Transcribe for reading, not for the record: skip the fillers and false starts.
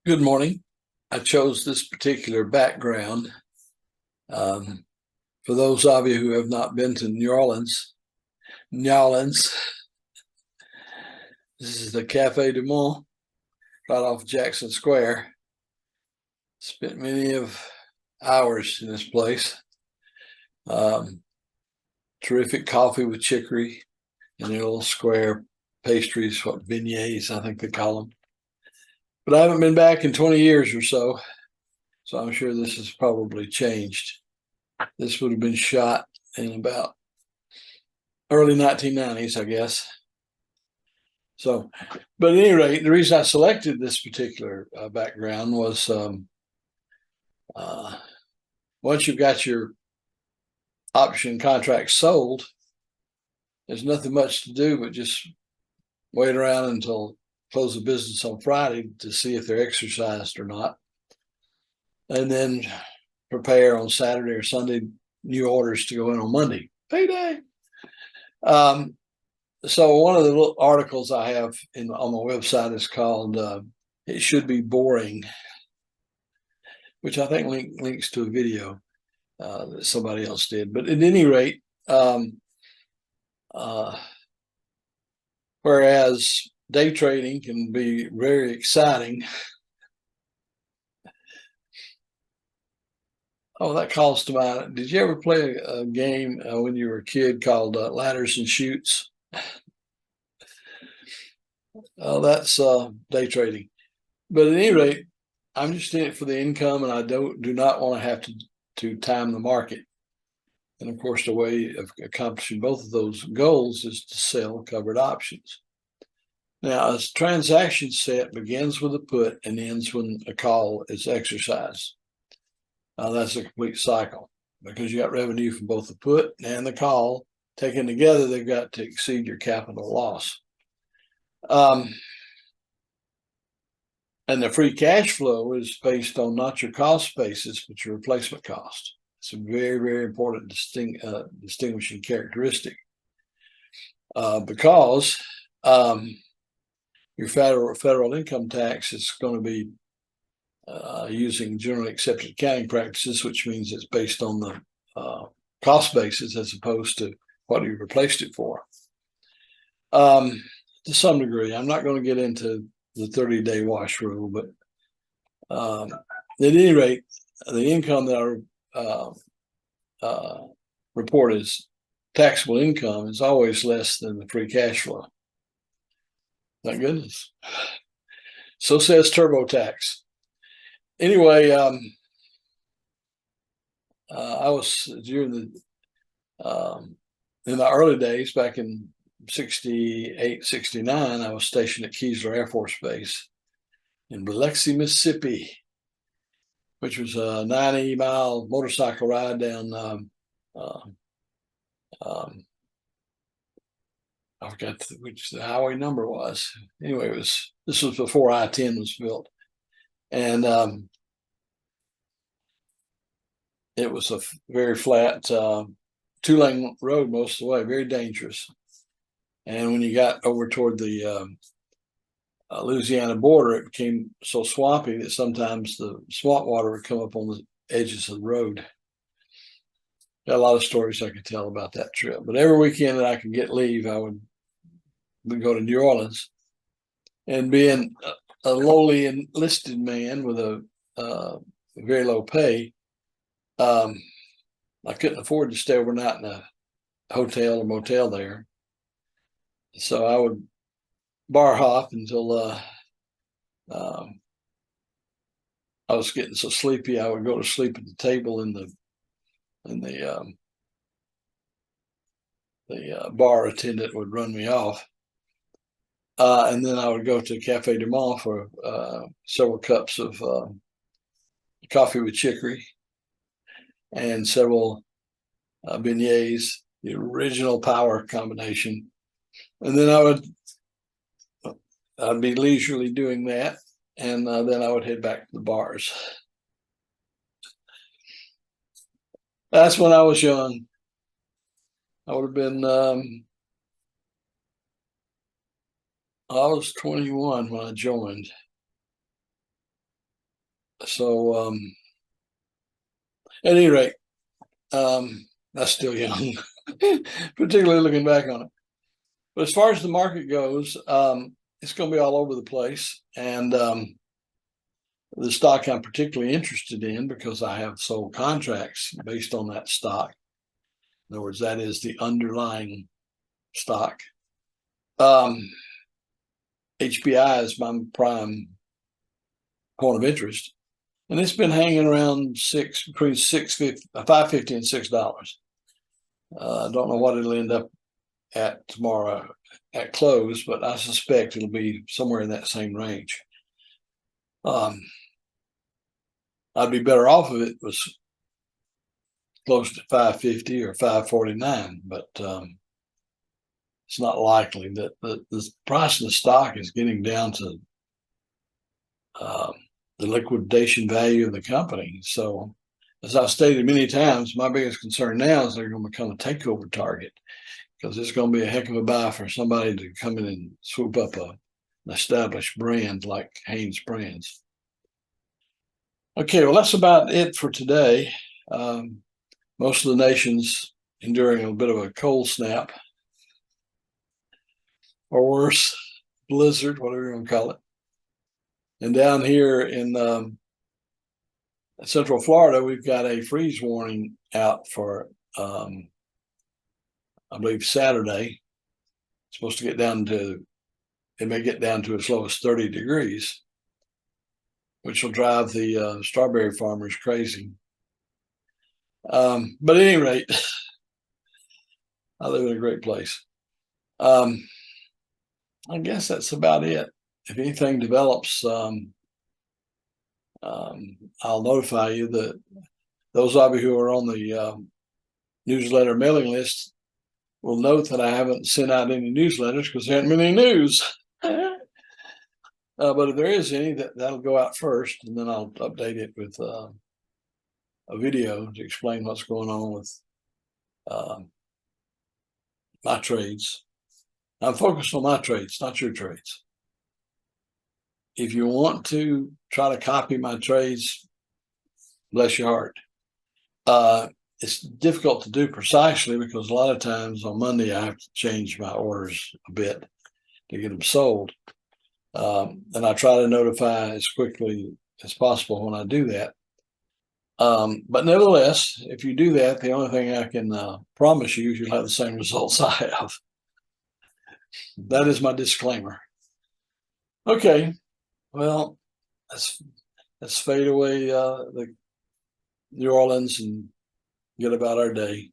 Good morning. I chose this particular background for those of you who have not been to New Orleans. This is the Cafe du Monde, right off Jackson Square. Spent many of hours in this place. Terrific coffee with chicory and their little square pastries, what beignets, I think they call them. But I haven't been back in 20 years or so, so I'm sure this has probably changed. This would have been shot in about early 1990s, I guess. So, but at any rate, the reason I selected this particular background was uh, once you've got your option contract sold, there's nothing much to do but just wait around until close of business on Friday to see if they're exercised or not, and then prepare on Saturday or Sunday new orders to go in on Monday, payday. So one of the little articles I have on my website is called "It Should Be Boring," which I think links to a video that somebody else did. But at any rate, uh, whereas day trading can be very exciting. Oh, that calls to mind. Did you ever play a game when you were a kid called Ladders and Shoots? That's day trading. But at any rate, I'm just in it for the income, and I do not want to have to time the market. And of course, the way of accomplishing both of those goals is to sell covered options. Now, a transaction set begins with a put and ends when a call is exercised. That's a complete cycle because you got revenue from both the put and the call. Taken together, they've got to exceed your capital loss. And the free cash flow is based on not your cost basis, but your replacement cost. It's a very, very important distinguishing characteristic because your federal income tax is going to be using generally accepted accounting practices, which means it's based on the cost basis as opposed to what you replaced it for. To some degree, I'm not going to get into the 30-day wash rule, but at any rate, the income that I report as taxable income is always less than the free cash flow. Thank goodness. So says TurboTax. Anyway, I was during in the early days back in 68, 69, I was stationed at Keesler Air Force Base in Biloxi, Mississippi, which was a 90-mile motorcycle ride down. I forgot which the highway number was. Anyway, this was before I-10 was built, and it was a very flat two-lane road most of the way, very dangerous. And when you got over toward the Louisiana border, it became so swampy that sometimes the swamp water would come up on the edges of the road. Got a lot of stories I could tell about that trip. But every weekend that I could get leave, I would go to New Orleans. And being a lowly enlisted man with a very low pay, I couldn't afford to stay overnight in a hotel or motel there. So I would bar hop until I was getting so sleepy I would go to sleep at the table in the bar attendant would run me off, and then I would go to Cafe du Monde for several cups of coffee with chicory and several beignets, the original power combination, and then I'd be leisurely doing that, and then I would head back to the bars. That's when I was young. I would have been, I was 21 when I joined. So at any rate, that's still young, particularly looking back on it. But as far as the market goes, it's going to be all over the place. And the stock I'm particularly interested in, because I have sold contracts based on that stock. In other words, that is the underlying stock. HBI is my prime point of interest, and it's been hanging around between $5.50 and $6. I don't know what it'll end up at tomorrow at close, but I suspect it'll be somewhere in that same range. I'd be better off if it was close to 550 or 549, but it's not likely. That the price of the stock is getting down to the liquidation value of the company. So, as I've stated many times, my biggest concern now is they're going to become a takeover target, because it's going to be a heck of a buy for somebody to come in and swoop up an established brand like HanesBrands. Okay, well, that's about it for today. Most of the nation's enduring a bit of a cold snap, or worse, blizzard, whatever you want to call it. And down here in Central Florida, we've got a freeze warning out for, I believe, Saturday. It's supposed to get down to, it may get down to as low as 30 degrees, which will drive the strawberry farmers crazy. But at any rate, I live in a great place. I guess that's about it. If anything develops, I'll notify you. That those of you who are on the newsletter mailing list will note that I haven't sent out any newsletters because there hasn't been any news. But if there is any, that'll go out first, and then I'll update it with a video to explain what's going on with my trades. I'm focused on my trades, not your trades. If you want to try to copy my trades, bless your heart. It's difficult to do precisely, because a lot of times on Monday I have to change my orders a bit to get them sold. And I try to notify as quickly as possible when I do that. But nevertheless, if you do that, the only thing I can promise you is you'll have the same results I have. That is my disclaimer. Okay, well, let's fade away the New Orleans and get about our day.